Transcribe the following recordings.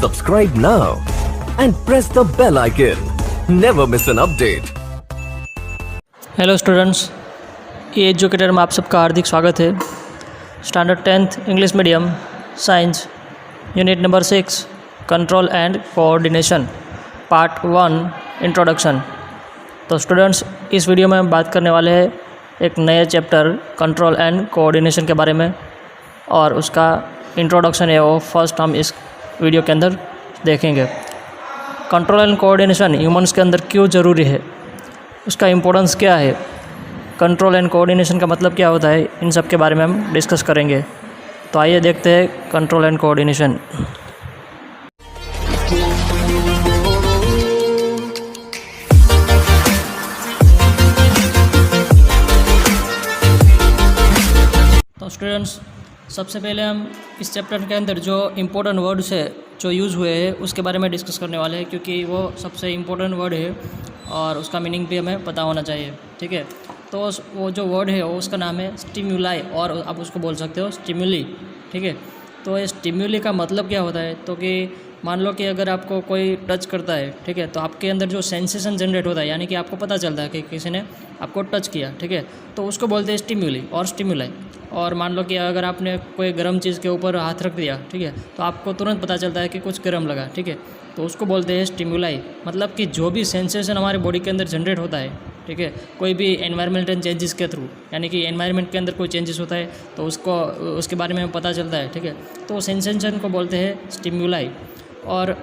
Subscribe now and press the bell icon. Never miss an update. Hello students, E educator में आप सबका हार्दिक स्वागत है। Standard 10th English medium science unit number 6 control and coordination part 1 introduction. तो students, इस video में हम बात करने वाले हैं एक नए चैप्टर कंट्रोल एंड कोऑर्डिनेशन के बारे में, और उसका इंट्रोडक्शन है वो फर्स्ट हम इस वीडियो के अंदर देखेंगे। कंट्रोल एंड कोऑर्डिनेशन ह्यूमंस के अंदर क्यों ज़रूरी है, उसका इम्पोर्टेंस क्या है, कंट्रोल एंड कोऑर्डिनेशन का मतलब क्या होता है, इन सब के बारे में हम डिस्कस करेंगे। तो आइए देखते हैं कंट्रोल एंड कोऑर्डिनेशन। तो स्टूडेंट्स, सबसे पहले हम इस चैप्टर के अंदर जो इम्पोर्टेंट वर्ड्स है जो यूज़ हुए हैं उसके बारे में डिस्कस करने वाले हैं, क्योंकि वो सबसे इम्पोर्टेंट वर्ड है और उसका मीनिंग भी हमें पता होना चाहिए। ठीक है, तो वो जो वर्ड है वो उसका नाम है स्टिम्युलाई, और आप उसको बोल सकते हो स्टिम्युली। ठीक है, तो ये स्टिम्युली का मतलब क्या होता है, तो कि मान लो कि अगर आपको कोई टच करता है, ठीक है, तो आपके अंदर जो सेंसेशन जनरेट होता है, यानी कि आपको पता चलता है कि किसी ने आपको टच किया, ठीक है, तो उसको बोलते हैं स्टिम्युली और स्टिम्युलाई। और मान लो कि अगर आपने कोई गर्म चीज़ के ऊपर हाथ रख दिया, ठीक है, तो आपको तुरंत पता चलता है कि कुछ गर्म लगा, ठीक है, तो उसको बोलते हैं स्टिम्युलाई। मतलब कि जो भी सेंसेशन हमारे बॉडी के अंदर जनरेट होता है, ठीक है, कोई भी एनवायरमेंटल चेंजेस के थ्रू, यानी कि एनवायरनमेंट के अंदर कोई चेंजेस होता है तो उसके बारे में पता चलता है, ठीक है, तो सेंसेशन को बोलते हैं स्टिम्युलाई। और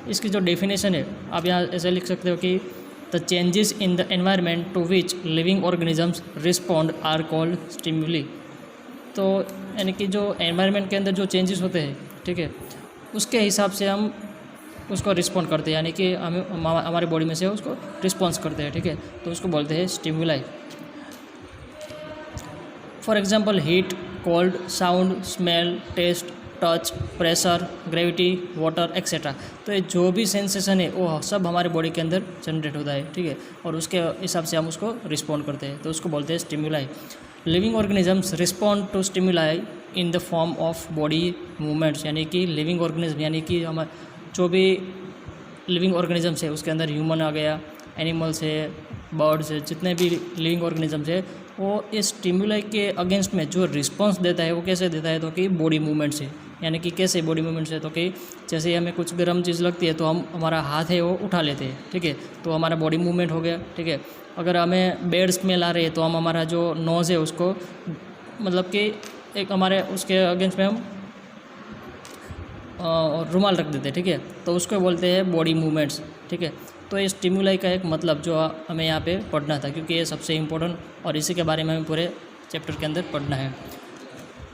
इसकी जो डेफिनेशन है आप यहाँ ऐसे लिख सकते हो कि the changes in the environment to which living organisms respond are called stimuli. तो यानी कि जो एनवायरनमेंट के अंदर जो चेंजेस होते हैं, ठीक है, उसके हिसाब से हम उसको रिस्पॉन्ड करते हैं, यानी कि हमारे बॉडी में से उसको रिस्पॉन्स करते हैं, ठीक है, तो उसको बोलते हैं stimuli. For example heat, cold, sound, smell, taste, touch, pressure, gravity, water etcetera. तो ये जो भी सेंसेशन है वो सब हमारे बॉडी के अंदर जनरेट होता है, ठीक है, और उसके हिसाब से हम उसको रिस्पॉन्ड करते हैं, तो उसको बोलते हैं stimuli. Living organisms respond to stimuli in the form of body movements, यानी कि लिविंग ऑर्गेनिज्म, यानी कि हमारे जो भी लिविंग ऑर्गेनिजम्स है उसके अंदर ह्यूमन आ गया, एनिमल्स है, बर्ड्स है, जितने भी लिविंग ऑर्गेनिजम्स है, वो इस स्टिम्युलाई के अगेंस्ट में जो रिस्पॉन्स देता है वो कैसे देता है, तो कि बॉडी मूवमेंट से। यानी कि कैसे बॉडी मूवमेंट से, तो कि जैसे हमें कुछ गर्म चीज़ लगती है तो हम हमारा हाथ है वो उठा लेते हैं, ठीक है, तो हमारा बॉडी मूवमेंट हो गया। ठीक है, अगर हमें बैड स्मेल आ रही है तो हम हमारा जो नोज़ है उसको मतलब कि एक हमारे उसके अगेंस्ट में हम रुमाल रख देते हैं, ठीक है, तो उसको बोलते हैं बॉडी मूवमेंट्स। ठीक है, तो ये स्टिम्युलाई का एक मतलब जो हमें यहाँ पे पढ़ना था, क्योंकि ये सबसे इम्पोर्टेंट और इसी के बारे में हमें पूरे चैप्टर के अंदर पढ़ना है।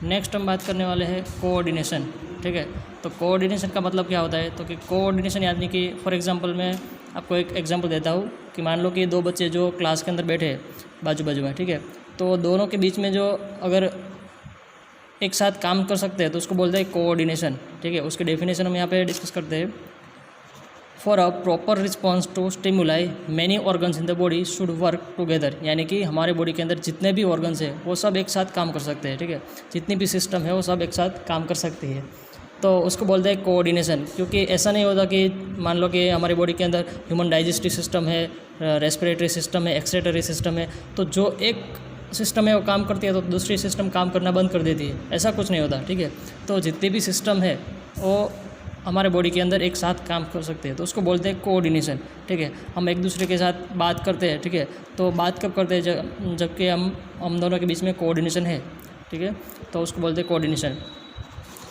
नेक्स्ट हम बात करने वाले हैं कोऑर्डिनेशन। ठीक है, तो कोऑर्डिनेशन का मतलब क्या होता है, तो कि कोऑर्डिनेशन यानी कि फॉर एग्जांपल मैं आपको एक एग्जांपल देता हूँ कि मान लो कि दो बच्चे जो क्लास के अंदर बैठे हैं बाजू बाजू में, ठीक है, तो दोनों के बीच में जो अगर एक साथ काम कर सकते हैं तो उसको बोलते हैं कोऑर्डिनेशन। ठीक है, उसके डेफिनेशन हम यहाँ पे डिस्कस करते हैं। For a proper response to stimuli many organs in the body should work together, यानी कि हमारे बॉडी के अंदर जितने भी ऑर्गन्स हैं वो सब एक साथ काम कर सकते हैं, ठीक है, जितनी भी सिस्टम है वो सब एक साथ काम कर सकती है, तो उसको बोलते हैं कोऑर्डिनेशन। क्योंकि ऐसा नहीं होता कि मान लो कि हमारी बॉडी के अंदर ह्यूमन डाइजेस्टिव सिस्टम है, रेस्पिरेटरी सिस्टम है, एक्सक्रीटरी सिस्टम है, तो जो एक सिस्टम है वो काम करती है तो दूसरी सिस्टम काम करना बंद कर देती है, ऐसा कुछ नहीं होता। ठीक है, तो जितनी भी सिस्टम है वो हमारे बॉडी के अंदर एक साथ काम कर सकते हैं, तो उसको बोलते हैं कोऑर्डिनेशन। ठीक है, हम एक दूसरे के साथ बात करते हैं, ठीक है, तो बात कब करते हैं, जबकि हम दोनों के बीच में कोऑर्डिनेशन है, ठीक है, तो उसको बोलते हैं coordination.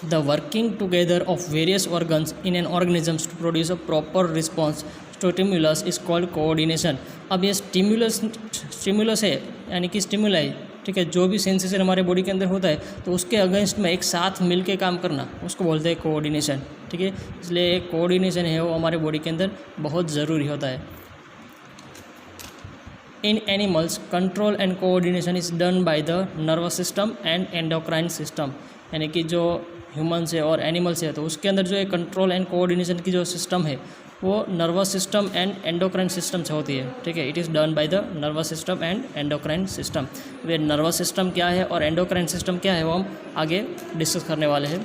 The working together of various organs in an organisms to produce a proper response to stimulus is called coordination. अब ये स्टिम्युलस है यानी कि स्टिम्युलाई, ठीक है, जो भी सेंसेशन हमारे बॉडी के अंदर होता है तो उसके अगेंस्ट में एक साथ मिलके काम करना, उसको बोलते हैं कोऑर्डिनेशन। ठीक है, इसलिए कोऑर्डिनेशन है वो हमारे बॉडी के अंदर बहुत ज़रूरी होता है। In animals control and coordination is done by the nervous system and endocrine system, यानी कि जो ह्यूमन्स है और एनिमल्स है तो उसके अंदर जो है कंट्रोल एंड कोऑर्डिनेशन की जो सिस्टम है वो nervous system and endocrine system से होती है। ठीक है, it is done by the nervous system and endocrine system. Way nervous system क्या है और एंडोक्राइन सिस्टम क्या है वो हम आगे डिस्कस करने वाले हैं।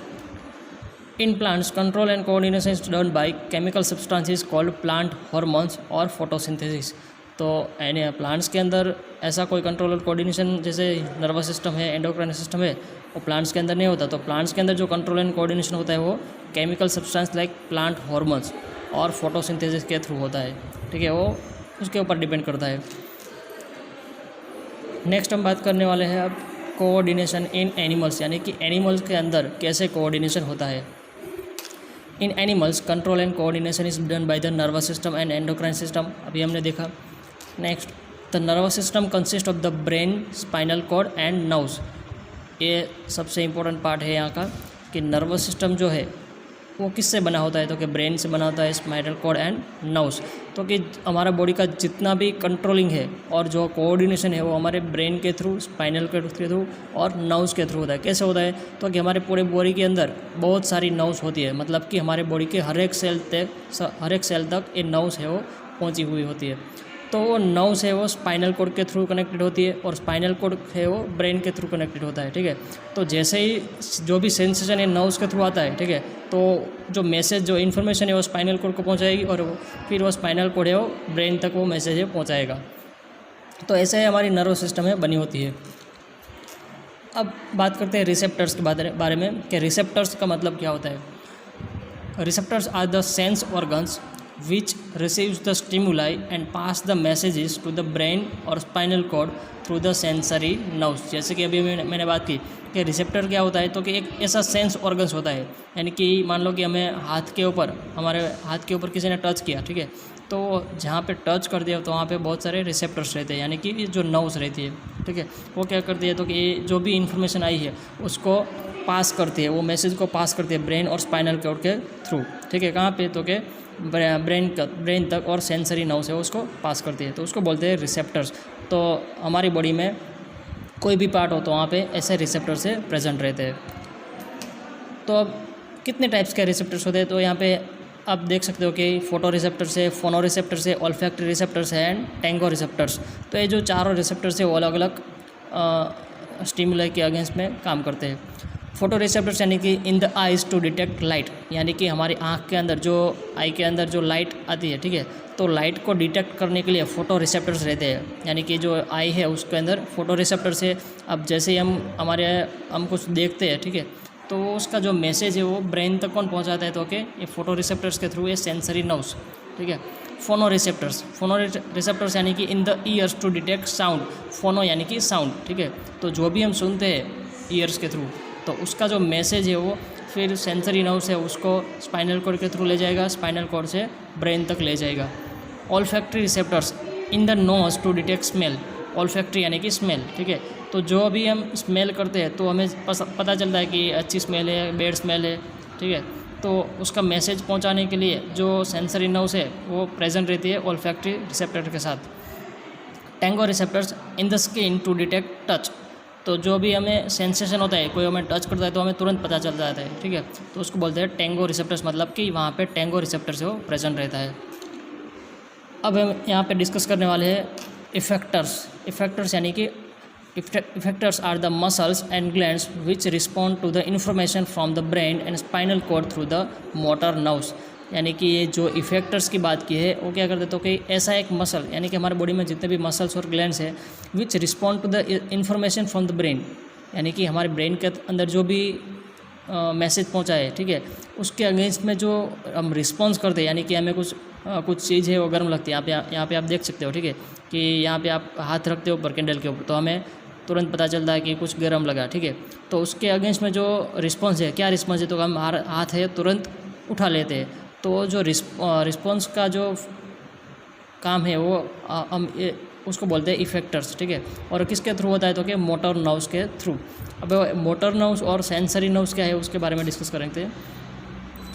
In plants control and coordination is done by chemical substances called plant hormones और फोटोसिंथेसिस। तो यानी प्लांट्स के अंदर ऐसा कोई कंट्रोल और कोऑर्डिनेशन जैसे नर्वस सिस्टम है, एंडोक्राइन सिस्टम है, वो प्लांट्स के अंदर नहीं होता। तो प्लांट्स के अंदर जो कंट्रोल एंड कोऑर्डिनेशन होता है वो chemical substance like plant hormones और फोटोसिंथेसिस के थ्रू होता है, ठीक है, वो उसके ऊपर डिपेंड करता है। नेक्स्ट हम बात करने वाले हैं अब कोऑर्डिनेशन इन एनिमल्स, यानी कि एनिमल्स के अंदर कैसे कोऑर्डिनेशन होता है। In animals control and coordination is done by the nervous system and endocrine system, अभी हमने देखा। Next, the nervous system consist of the brain, spinal cord and nerves. ये सबसे इम्पोर्टेंट पार्ट है यहाँ का कि नर्वस सिस्टम जो है वो किससे बना होता है, तो कि ब्रेन से बना होता है, स्पाइनल कॉर्ड एंड नर्व्स। तो कि हमारा बॉडी का जितना भी कंट्रोलिंग है और जो कोऑर्डिनेशन है वो हमारे ब्रेन के थ्रू, स्पाइनल के थ्रू और नर्व्स के थ्रू होता है। कैसे होता है, तो कि हमारे पूरे बॉडी के अंदर बहुत सारी नर्व्स होती है, मतलब कि हमारे बॉडी के हर एक सेल तक ये नर्व्स है वो पहुँची हुई होती है। तो वो नर्व्स है वो स्पाइनल कॉर्ड के थ्रू कनेक्टेड होती है और स्पाइनल कॉर्ड है वो ब्रेन के थ्रू कनेक्टेड होता है, ठीक है। तो जैसे ही जो भी सेंसेशन है नर्व्स के थ्रू आता है, ठीक है, तो जो मैसेज, जो इन्फॉर्मेशन है वो स्पाइनल कॉर्ड को पहुंचाएगी और फिर वो स्पाइनल कॉर्ड है वो ब्रेन तक वो मैसेज है पहुंचाएगा। तो ऐसे ही हमारी नर्व सिस्टम है बनी होती है। अब बात करते हैं रिसेप्टर्स के बारे में कि रिसेप्टर्स का मतलब क्या होता है। Receptors are the sense organs which receives the stimuli and pass the messages to the brain or spinal cord through the sensory nerves। जैसे कि अभी मैंने बात की कि रिसेप्टर क्या होता है, तो कि एक ऐसा सेंस ऑर्गन्स होता है, यानी कि मान लो कि हमें हमारे हाथ के ऊपर किसी ने टच किया, ठीक है, तो जहाँ पे टच कर दिया तो वहाँ पे बहुत सारे रिसेप्टर्स रहते हैं, यानी कि जो नर्व्स रहती है, ठीक है, वो क्या करती है, तो कि जो भी इन्फॉर्मेशन आई है उसको पास करती है, वो मैसेज को पास करती है ब्रेन और स्पाइनल कॉर्ड के थ्रू, ठीक है, कहाँ पे, तो कि ब्रेन तक और सेंसरी नर्व्स है उसको पास करती है, तो उसको बोलते हैं रिसेप्टर्स। तो हमारी बॉडी में कोई भी पार्ट हो तो वहाँ पे ऐसे रिसेप्टर से प्रेजेंट रहते हैं। तो अब कितने टाइप्स के रिसेप्टर्स होते हैं, तो यहाँ पे आप देख सकते हो कि फोटो रिसेप्टर्स है, फोनो रिसेप्टर्स है, ऑल्फैक्टरी रिसेप्टर्स है एंड टेंगो रिसेप्टर्स। तो ये जो चारों रिसेप्टर्स है वो अलग अलग स्टिमुलाई के अगेंस्ट में काम करते हैं। फोटो रिसेप्टर्स यानी कि in the eyes to detect light, यानी कि हमारी आँख के अंदर आई के अंदर जो लाइट आती है, ठीक है, तो लाइट को डिटेक्ट करने के लिए फोटो रिसेप्टर्स रहते हैं, यानी कि जो आई है उसके अंदर फोटो रिसेप्टर्स है। अब जैसे ही हम कुछ देखते हैं, ठीक है, तो उसका जो मैसेज है वो ब्रेन तक कौन पहुंचाता है, तो कि ये फोटो रिसेप्टर्स के थ्रू, ये सेंसरी नर्व्स, ठीक है। फोनो रिसेप्टर्स यानी कि in the ears to detect sound, phono यानी कि साउंड, ठीक है, तो जो भी हम सुनते हैं ईयर्स के थ्रू, तो उसका जो मैसेज है वो फिर सेंसरी नर्व से उसको स्पाइनल कॉर्ड के थ्रू ले जाएगा, स्पाइनल कॉर्ड से ब्रेन तक ले जाएगा। Olfactory receptors in the nose to detect smell, olfactory यानी कि स्मेल, ठीक है, तो जो भी हम स्मेल करते हैं तो हमें पता चलता है कि अच्छी स्मेल है, बैड स्मेल है, ठीक है, तो उसका मैसेज पहुंचाने के लिए जो सेंसरी नर्व्स है वो प्रेजेंट रहती है ऑल्फैक्टरी रिसेप्टर के साथ। Tango receptors in the skin to detect touch, तो जो भी हमें सेंसेशन होता है, कोई हमें टच करता है तो हमें तुरंत पता चल जाता है, ठीक है, तो उसको बोलते हैं टेंगो रिसेप्टर्स, मतलब कि वहाँ पे टेंगो रिसेप्टर से वो प्रेजेंट रहता है। अब हम यहाँ पे डिस्कस करने वाले हैं इफेक्टर्स यानी कि effectors are the muscles and glands which respond to the information from the brain and spinal cord through the motor nerves. यानी कि ये जो इफेक्टर्स की बात की है वो क्या करते हैं, तो कि ऐसा एक मसल, यानी कि हमारे बॉडी में जितने भी मसल्स और ग्लैंड्स है which respond to the information from the brain, यानी कि हमारे ब्रेन के अंदर जो भी मैसेज पहुंचा है, ठीक है, उसके अगेंस्ट में जो हम रिस्पॉन्स करते हैं, यानी कि हमें कुछ चीज़ है वो गर्म लगती है, यहाँ पे आप देख सकते हो, ठीक है, कि यहाँ पे आप हाथ रखते हो ऊपर कैंडल के ऊपर तो हमें तुरंत पता चलता है कि कुछ गर्म लगा, ठीक है, तो उसके अगेंस्ट में जो रिस्पॉन्स है, क्या रिस्पॉन्स है, तो हम हाथ है तुरंत उठा लेते हैं। तो जो रिस्पॉन्स का जो काम है वो हम उसको बोलते हैं इफेक्टर्स, ठीक है, और किसके थ्रू होता है, तो कि मोटर नर्व्स के थ्रू। अब मोटर नर्व्स और सेंसरी नर्व्स क्या है उसके बारे में डिस्कस करेंगे।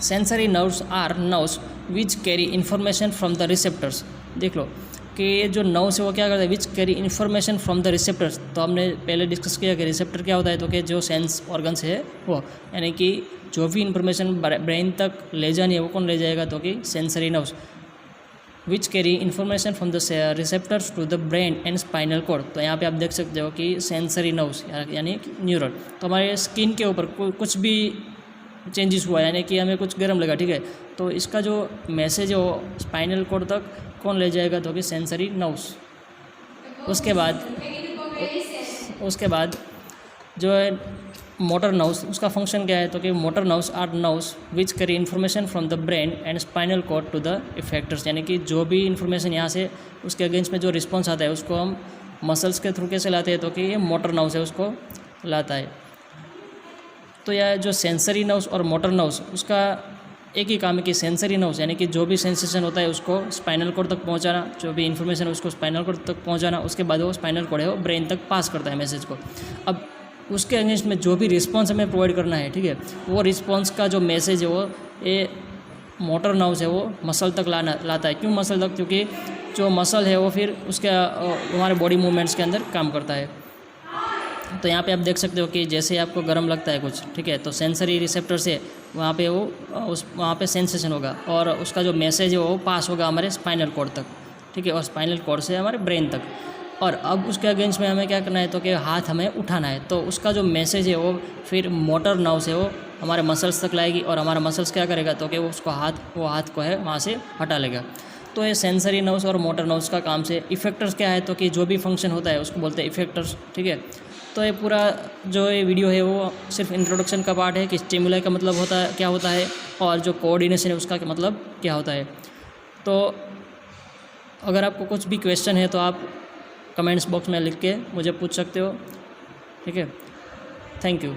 Sensory nerves are nerves which carry information from the receptors. देख लो कि जो नर्व्स है वो क्या करता है, विच carry information from the receptors. तो हमने पहले डिस्कस किया कि रिसेप्टर क्या होता है, तो कि जो सेंस ऑर्गन्स है वो, यानी कि जो भी इन्फॉर्मेशन ब्रेन तक ले जानी है वो कौन ले जाएगा, तो कि sensory nerves which carry information from the receptors to the brain and spinal cord. तो यहाँ पे आप देख सकते हो कि सेंसरी नर्व्स यानी न्यूरल। तो हमारे स्किन के ऊपर कुछ भी चेंजेस हुआ, यानी कि हमें कुछ गर्म लगा, ठीक है, तो इसका जो मैसेज है वो स्पाइनल कॉर्ड तक कौन ले जाएगा, तो कि सेंसरी नर्व्स। उसके बाद जो है मोटर नर्व्स, उसका फंक्शन क्या है, तो कि motor nerves are nerves which carry information from the brain and spinal cord to the effectors, यानी कि जो भी इन्फॉर्मेशन यहाँ से उसके अगेंस्ट में जो रिस्पॉन्स आता है उसको हम मसल्स के थ्रू कैसे लाते हैं, तो कि ये मोटर नर्व्स है उसको लाता है। तो यह जो सेंसरी नर्व्स और मोटर नर्व्स, उसका एक ही काम है कि सेंसरी नर्व्स यानी कि जो भी सेंसेशन होता है उसको स्पाइनल कॉर्ड तक पहुंचाना, जो भी इन्फॉर्मेशन है उसको स्पाइनल कॉर्ड तक पहुंचाना, उसके बाद वो स्पाइनल कॉर्ड है वो ब्रेन तक पास करता है मैसेज को। अब उसके अगेंस्ट में जो भी रिस्पॉन्स हमें प्रोवाइड करना है, ठीक है, वो रिस्पॉन्स का जो मैसेज है वो ये मोटर नर्व्स है वो मसल तक लाता है। क्यों मसल तक? क्योंकि जो मसल है वो फिर उसके हमारे बॉडी मूवमेंट्स के अंदर काम करता है। तो यहाँ पे आप देख सकते हो कि जैसे आपको गर्म लगता है कुछ, ठीक है, तो सेंसरी रिसेप्टर से वहाँ पे वहाँ पे सेंसेशन होगा और उसका जो मैसेज है वो पास होगा हमारे स्पाइनल कॉर्ड तक, ठीक है, और स्पाइनल कॉर्ड से हमारे ब्रेन तक। और अब उसके अगेंस्ट में हमें क्या करना है, तो कि हाथ हमें उठाना है, तो उसका जो मैसेज है वो फिर मोटर नर्व से वो हमारे मसल्स तक लाएगी और हमारा मसल्स क्या करेगा, तो कि वो हाथ को है वहाँ से हटा लेगा। तो ये सेंसरी नर्व्स और मोटर नर्व्स का काम से। इफेक्टर्स क्या है, तो कि जो भी फंक्शन होता है उसको बोलते हैं इफेक्टर्स, ठीक है। तो ये पूरा जो ये वीडियो है वो सिर्फ इंट्रोडक्शन का पार्ट है कि स्टिमुलाई का मतलब क्या होता है और जो कोऑर्डिनेशन है उसका मतलब क्या होता है। तो अगर आपको कुछ भी क्वेश्चन है तो आप कमेंट्स बॉक्स में लिख के मुझे पूछ सकते हो, ठीक है। Thank you.